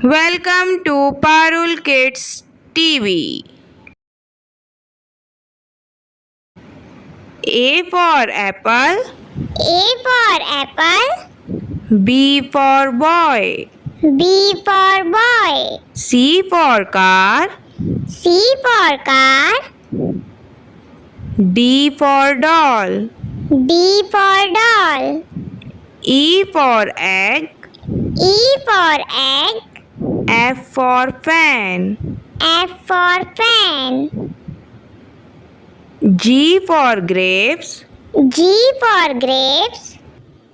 Welcome to Parul Kids TV. A for apple, A for apple, B for boy, B for boy, C for car, C for car, D for doll, D for doll, E for egg, E for egg, F for fan, F for fan, G for grapes, G for grapes,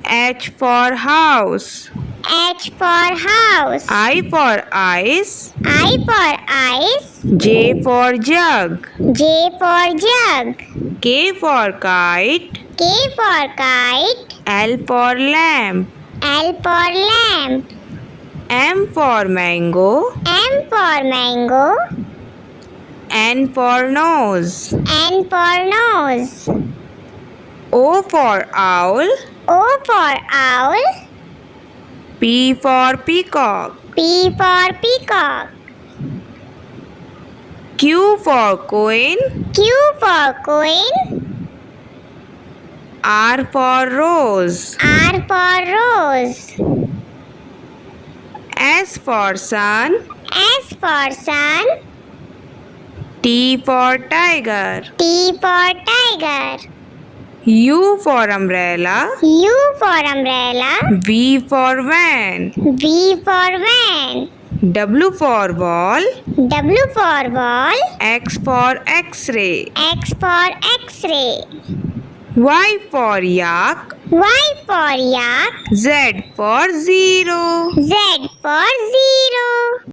H for house, H for house, I for ice, I for ice, J for jug, J for jug, K for kite, K for kite, L for lamp, L for lamp, M for mango, M for mango, N for nose, N for nose, O for owl, O for owl, P for peacock, P for peacock, Q for queen, Q for queen, R for rose, R for rose, S for sun, S for sun, T for tiger, T for tiger, U for umbrella, U for umbrella, V for van, V for van, W for wall, W for wall, X for x-ray, X for x-ray, Y for yak, Y for yak, Z for zero. Z for